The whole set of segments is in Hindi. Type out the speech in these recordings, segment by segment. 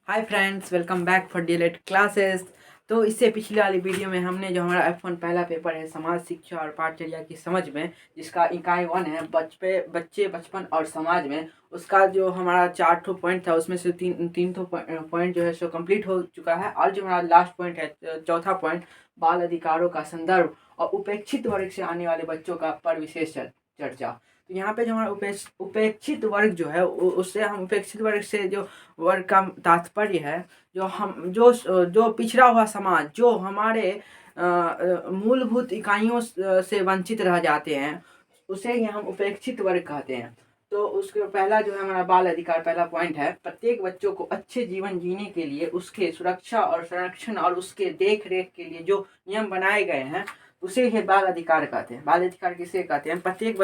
Hi friends, welcome back for DElEd classes. तो इससे पिछले वाली वीडियो में हमने जो हमारा F1 पहला पेपर है समाज शिक्षा और पाठचर्या की समझ में, जिसका इकाई 1 है बच्चे बचपन और समाज में, उसका जो हमारा 4 ठो पॉइंट था उसमें से तीन ठो पॉइंट जो है सो कंप्लीट हो चुका है। और जो हमारा लास्ट पॉइंट है, चौथा पॉइंट, बाल अधिकारों का संदर्भ और उपेक्षित वर्ग से आने वाले बच्चों का पर विशेष चर्चा। तो यहाँ पे जो हमारा उपेक्षित वर्ग जो है उससे हम उपेक्षित वर्ग से जो वर्ग का तात्पर्य है, जो पिछड़ा हुआ समाज, जो हमारे मूलभूत इकाइयों से वंचित रह जाते हैं, उसे ही हम उपेक्षित वर्ग कहते हैं। तो उसके पहला जो है हमारा बाल अधिकार, पहला पॉइंट है, प्रत्येक बच्चों को अच्छे जीवन जीने के लिए उसके सुरक्षा और संरक्षण और उसके देख रेख के लिए जो नियम बनाए गए हैं उसे ही बाल अधिकार कहते हैं। बाल अधिकार किसे कहते हैं? प्रत्येक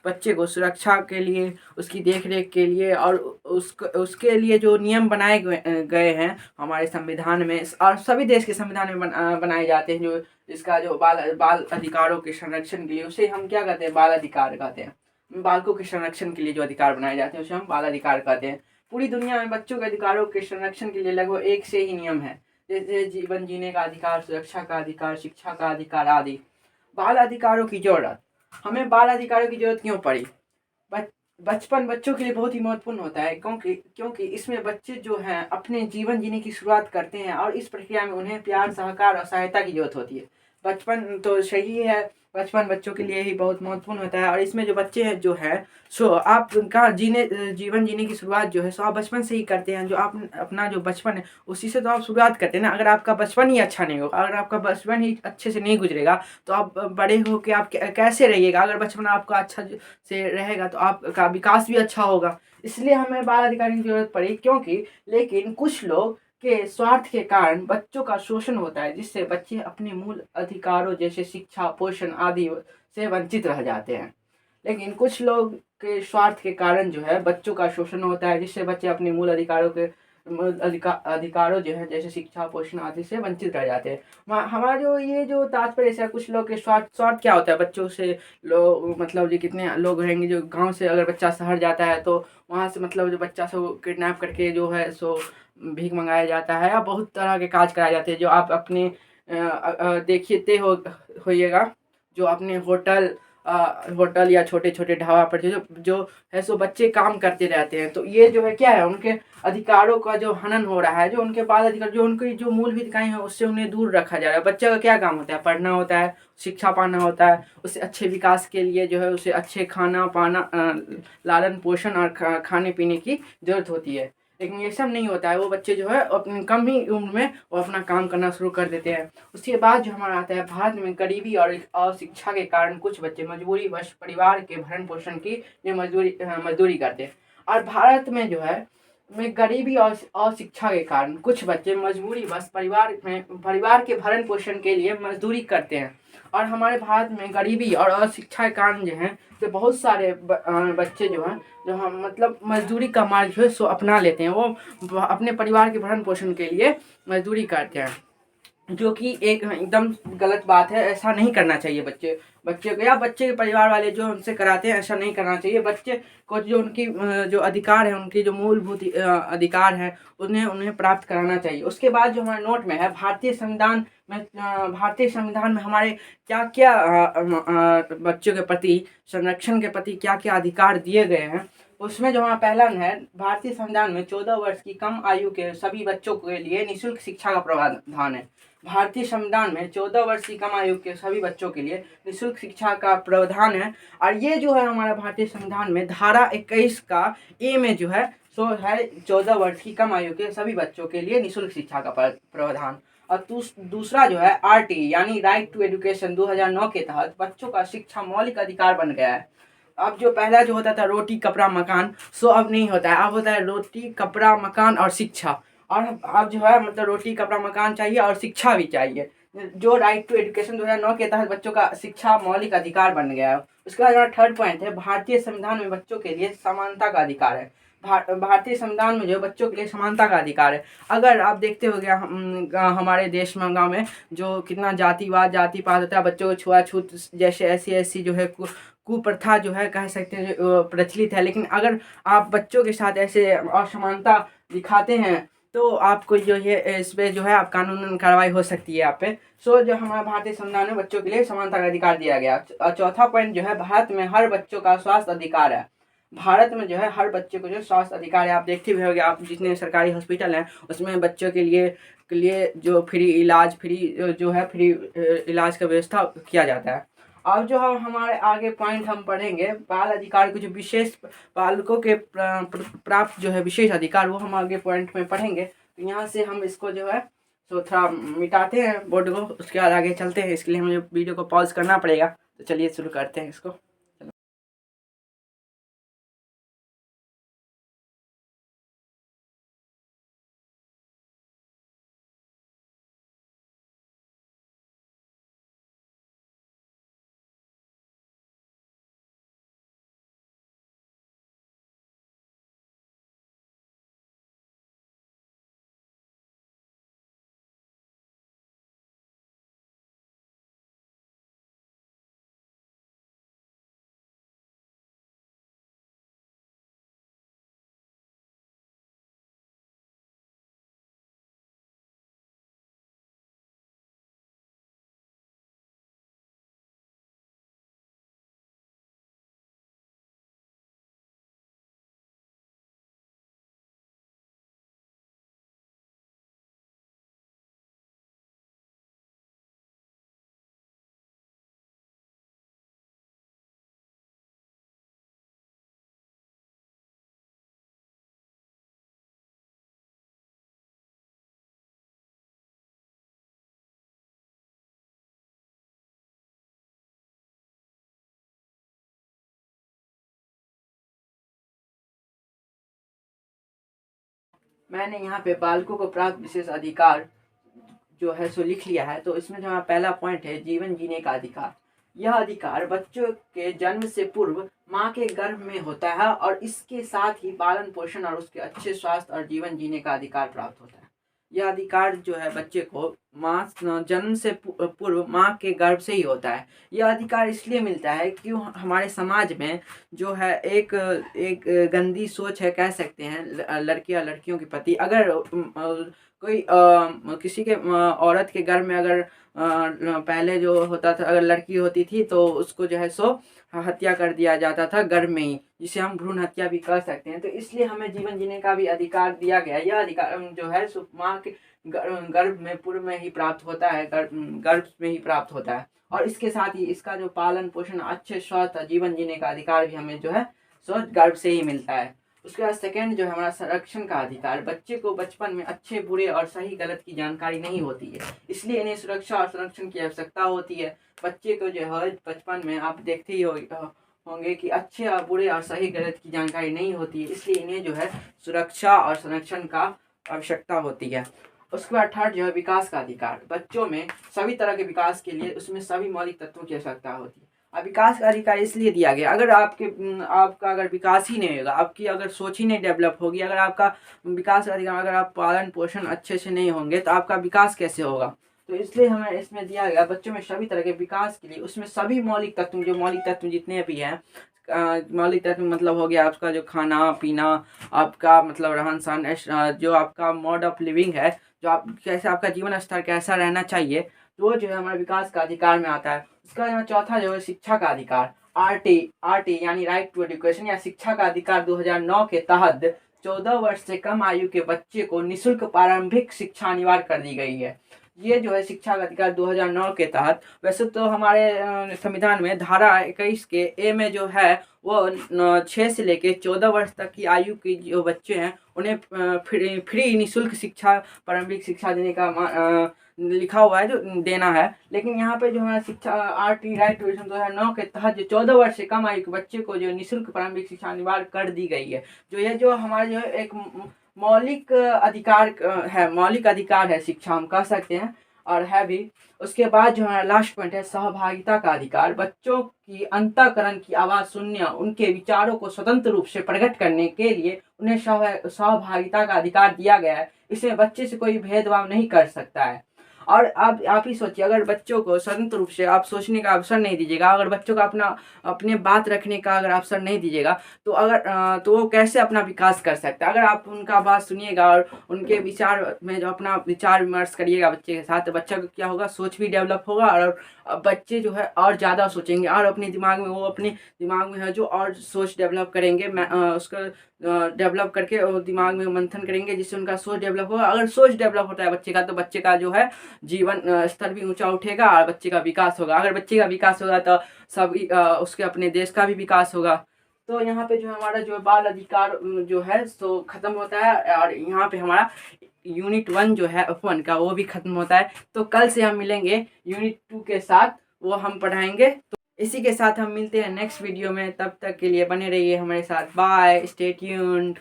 बच्चे को सुरक्षा के लिए, उसकी देख रेख के लिए और उसके लिए जो नियम बनाए गए हैं हमारे संविधान में और सभी देश के संविधान में बनाए जाते हैं, जो इसका जो बाल अधिकारों के संरक्षण के लिए, उसे हम क्या कहते हैं? बाल अधिकार कहते हैं। बालकों के संरक्षण के लिए जो अधिकार बनाए जाते हैं उसे हम बाल अधिकार कहते हैं। पूरी दुनिया में बच्चों के अधिकारों के संरक्षण के लिए लगभग एक से ही नियम है, जैसे जीवन जीने का अधिकार, सुरक्षा का अधिकार, शिक्षा का अधिकार आदि। बाल अधिकारों की जरूरत, हमें बाल अधिकारों की जरूरत क्यों पड़ी? बचपन बच्चों के लिए बहुत ही महत्वपूर्ण होता है, क्योंकि इसमें बच्चे जो हैं अपने जीवन जीने की शुरुआत करते हैं और इस प्रक्रिया में उन्हें प्यार, सहकार और सहायता की जरूरत होती है। बचपन तो सही है, बचपन बच्चों के लिए ही बहुत महत्वपूर्ण होता है। और इसमें जो बच्चे हैं जो है सो आपका जीवन जीने की शुरुआत जो है सो आप बचपन से ही करते हैं। जो आप अपना जो बचपन है उसी से तो आप शुरुआत करते हैं ना। अगर आपका बचपन ही अच्छा नहीं होगा, अगर आपका बचपन ही अच्छे से नहीं गुजरेगा तो आप बड़े होकर आप कैसे रहिएगा? अगर बचपन आपका अच्छा से रहेगा तो आपका विकास भी अच्छा होगा। इसलिए हमें बाल अधिकार की जरूरत पड़ी, क्योंकि लेकिन कुछ लोग के स्वार्थ के कारण बच्चों का शोषण होता है, जिससे बच्चे अपने मूल अधिकारों जैसे शिक्षा, पोषण आदि से वंचित रह जाते हैं। लेकिन कुछ लोग के स्वार्थ के कारण जो है बच्चों का शोषण होता है, जिससे बच्चे अपने मूल अधिकारों के अधिकारों जो है जैसे शिक्षा, पोषण आदि से वंचित रह जाते हैं। हमारा जो ये जो तात्पर्य है, कुछ लोग के स्वार्थ क्या होता है? बच्चों से लोग, मतलब जो कितने लोग रहेंगे जो गांव से अगर बच्चा शहर जाता है तो वहाँ से मतलब जो बच्चा सो किडनैप करके जो है सो भीख मंगाया जाता है या बहुत तरह के काज कराए जाते हैं। जो आप अपने देखते होइएगा, जो अपने होटल या छोटे छोटे ढाबा पर जो है सो बच्चे काम करते रहते हैं। तो ये जो है क्या है, उनके अधिकारों का जो हनन हो रहा है, जो उनके बाल अधिकार, जो उनकी जो मूलभूत इकाई है उससे उन्हें दूर रखा जा रहा है। बच्चे का क्या काम होता है? पढ़ना होता है, शिक्षा पाना होता है, उसे अच्छे विकास के लिए जो है उसे अच्छे खाना पाना, लालन पोषण और खाने पीने की जरूरत होती है। लेकिन ये सब नहीं होता है। वो बच्चे जो है अपनी कम ही उम्र में वो अपना काम करना शुरू कर देते हैं। उसके बाद जो हमारा आता है, भारत में गरीबी और अशिक्षा के कारण कुछ बच्चे मजबूरीवश परिवार के भरण पोषण की लिए मजदूरी करते हैं। और भारत में जो है में गरीबी और अशिक्षा के कारण कुछ बच्चे मजबूरीवश परिवार के भरण पोषण के लिए मजदूरी करते हैं। और हमारे भारत में गरीबी और अशिक्षा के कारण जो है तो बहुत सारे बच्चे जो हैं, जो हम मतलब मजदूरी का मार्ग जो है सो अपना लेते हैं। वो अपने परिवार के भरण पोषण के लिए मजदूरी करते हैं, जो कि एक एकदम गलत बात है। ऐसा नहीं करना चाहिए। बच्चे को या बच्चे के परिवार वाले जो उनसे कराते हैं, ऐसा नहीं करना चाहिए। बच्चे को जो उनकी जो अधिकार है, उनकी जो मूलभूत अधिकार है, उन्हें प्राप्त कराना चाहिए। उसके बाद जो हमारे नोट में है, भारतीय संविधान में हमारे क्या क्या बच्चों के प्रति, संरक्षण के प्रति क्या क्या अधिकार दिए गए हैं। उसमें जो हमारा पहला है, भारतीय संविधान में 14 वर्ष की कम आयु के सभी बच्चों के लिए निःशुल्क शिक्षा का प्रावधान है। भारतीय संविधान में 14 वर्ष की कम आयु के सभी बच्चों के लिए निःशुल्क शिक्षा का प्रावधान है। और ये जो है हमारा भारतीय संविधान में धारा 21 का ए में जो है सो है 14 वर्ष की कम आयु के सभी बच्चों के लिए निःशुल्क शिक्षा का प्रावधान। और दूसरा जो है आरटी यानी राइट टू एजुकेशन 2009 के तहत बच्चों का शिक्षा मौलिक अधिकार बन गया है। अब जो पहला जो होता था रोटी कपड़ा मकान, सो अब नहीं होता है। अब होता है रोटी कपड़ा मकान और शिक्षा। और अब जो है मतलब रोटी कपड़ा मकान चाहिए और शिक्षा भी चाहिए। जो राइट टू एजुकेशन 2009 के तहत बच्चों का शिक्षा मौलिक अधिकार बन गया है। उसके बाद हमारा थर्ड पॉइंट है, भारतीय संविधान में बच्चों के लिए समानता का अधिकार है। भारतीय संविधान में जो बच्चों के लिए समानता का अधिकार है। अगर आप देखते हो गया हमारे देश में, गाँव में जो कितना जातिवाद जाति पात होता है, बच्चों को छुआछूत जैसे ऐसी जो है कुप्रथा जो है कह सकते हैं जो प्रचलित है। लेकिन अगर आप बच्चों के साथ ऐसे असमानता दिखाते हैं तो आपको जो है इस पे जो है आप कानूनन कार्रवाई हो सकती है आप पे। सो जो हमारा भारतीय संविधान में बच्चों के लिए समानता का अधिकार दिया गया। चौथा पॉइंट जो है, भारत में हर बच्चों का स्वास्थ्य अधिकार है। भारत में जो है हर बच्चे को जो स्वास्थ्य अधिकार है। आप देखते भी होंगे, आप जितने सरकारी हॉस्पिटल हैं उसमें बच्चों के लिए जो फ्री इलाज जो है फ्री इलाज का व्यवस्था किया जाता है। अब जो हमारे आगे पॉइंट हम पढ़ेंगे, बाल अधिकार के जो विशेष बालकों के प्राप्त जो है विशेष अधिकार, वो हम आगे पॉइंट में पढ़ेंगे। तो यहाँ से हम इसको जो है तो थोड़ा मिटाते हैं बोर्ड को, उसके बाद आगे चलते हैं। इसके लिए हमें वीडियो को पॉज करना पड़ेगा। तो चलिए शुरू करते हैं इसको। मैंने यहाँ पे बालकों को प्राप्त विशेष अधिकार जो है सो लिख लिया है। तो इसमें जो हमारा पहला पॉइंट है, जीवन जीने का अधिकार। यह अधिकार बच्चों के जन्म से पूर्व माँ के गर्भ में होता है और इसके साथ ही पालन पोषण और उसके अच्छे स्वास्थ्य और जीवन जीने का अधिकार प्राप्त होता है। यह अधिकार जो है बच्चे को माँ जन्म से पूर्व माँ के गर्भ से ही होता है। यह अधिकार इसलिए मिलता है कि हमारे समाज में जो है एक एक गंदी सोच है, कह सकते हैं, लड़कियां लड़कियों के प्रति। अगर कोई किसी के औरत के घर में अगर पहले जो होता था, अगर लड़की होती थी तो उसको जो है सो हत्या कर दिया जाता था गर्भ में ही, जिसे हम भ्रूण हत्या भी कर सकते हैं। तो इसलिए हमें जीवन जीने का भी अधिकार दिया गया। यह अधिकार जो है सो माँ के गर्भ में पूर्व में ही प्राप्त होता है, गर्भ में ही प्राप्त होता है। और इसके साथ ही इसका जो पालन पोषण, अच्छे स्वास्थ्य, जीवन जीने का अधिकार भी हमें जो है सो गर्भ से ही मिलता है। उसके बाद सेकेंड जो है हमारा संरक्षण का अधिकार। बच्चे को बचपन में अच्छे बुरे और सही गलत की जानकारी नहीं होती है, इसलिए इन्हें सुरक्षा और संरक्षण की आवश्यकता होती है। बच्चे को जो है बचपन में आप देखते ही होंगे कि अच्छे और बुरे और सही गलत की जानकारी नहीं होती है, इसलिए इन्हें जो है सुरक्षा और संरक्षण का आवश्यकता होती है। उसके बाद थर्ड जो है विकास का अधिकार। बच्चों में सभी तरह के विकास के लिए उसमें सभी मौलिक तत्वों की आवश्यकता होती है। अब विकास का अधिकार इसलिए दिया गया, अगर आपका अगर विकास ही नहीं होगा, आपकी अगर सोच ही नहीं डेवलप होगी, अगर आपका विकास का अधिकार, अगर आप पालन पोषण अच्छे से नहीं होंगे तो आपका विकास कैसे होगा। तो इसलिए हमें इसमें दिया गया बच्चों में सभी तरह के विकास के लिए उसमें सभी मौलिक तत्व जितने भी हैं, मौलिक तत्व मतलब हो गया आपका जो खाना पीना, आपका मतलब रहन सहन, जो आपका मोड ऑफ लिविंग है, जो आप कैसे, आपका जीवन स्तर कैसा रहना चाहिए, तो वो जो है हमारे विकास का अधिकार में आता है। उसका बाद चौथा जो है शिक्षा का अधिकार, आरटी यानी राइट टू एजुकेशन या शिक्षा का अधिकार 2009 के तहत 14 वर्ष से कम आयु के बच्चे को निःशुल्क प्रारंभिक शिक्षा अनिवार्य कर दी गई है। ये जो है शिक्षा का अधिकार 2009 के तहत, वैसे तो हमारे संविधान में धारा 21 के ए में जो है वो 6 से लेके 14 वर्ष तक की आयु के जो बच्चे हैं उन्हें फ्री निःशुल्क शिक्षा, प्रारंभिक शिक्षा देने का लिखा हुआ है, जो देना है। लेकिन यहाँ पे जो है शिक्षा आरटी राइट टू एजुकेशन 2009 के तहत जो 14 वर्ष से कम आयु के बच्चे को जो निःशुल्क प्रारंभिक शिक्षा अनिवार्य कर दी गई है। जो ये जो हमारे जो एक मौलिक अधिकार है शिक्षा, हम कह सकते हैं, और है भी। उसके बाद जो हमारा लास्ट पॉइंट है सहभागिता का अधिकार। बच्चों की अंतःकरण की आवाज़ सुनने, उनके विचारों को स्वतंत्र रूप से प्रकट करने के लिए उन्हें सहभागिता का अधिकार दिया गया है। इसमें बच्चे से कोई भेदभाव नहीं कर सकता है। और आप ही सोचिए, अगर बच्चों को स्वतंत्र रूप से आप सोचने का अवसर नहीं दीजिएगा, अगर बच्चों का अपने बात रखने का अगर अवसर नहीं दीजिएगा, तो तो वो कैसे अपना विकास कर सकता है। अगर आप उनका बात सुनिएगा और उनके विचार में जो अपना विचार विमर्श करिएगा बच्चे के साथ, तो बच्चा को क्या होगा, सोच भी डेवलप होगा और बच्चे जो है और ज़्यादा सोचेंगे और अपने दिमाग में है जो और सोच डेवलप करेंगे, उसका डेवलप करके और दिमाग में मंथन करेंगे, जिससे उनका सोच डेवलप होगा। अगर सोच डेवलप होता है बच्चे का, तो बच्चे का जो है जीवन स्तर भी ऊंचा उठेगा और बच्चे का विकास होगा। अगर बच्चे का विकास होगा तो सभी उसके अपने देश का भी विकास होगा। तो यहाँ पे जो हमारा जो बाल अधिकार जो है सो खत्म होता है, और यहाँ पे हमारा यूनिट 1 जो है F1 का वो भी खत्म होता है। तो कल से हम मिलेंगे यूनिट 2 के साथ, वो हम पढ़ाएंगे। तो इसी के साथ हम मिलते हैं नेक्स्ट वीडियो में, तब तक के लिए बने रहिए हमारे साथ। Bye, stay tuned.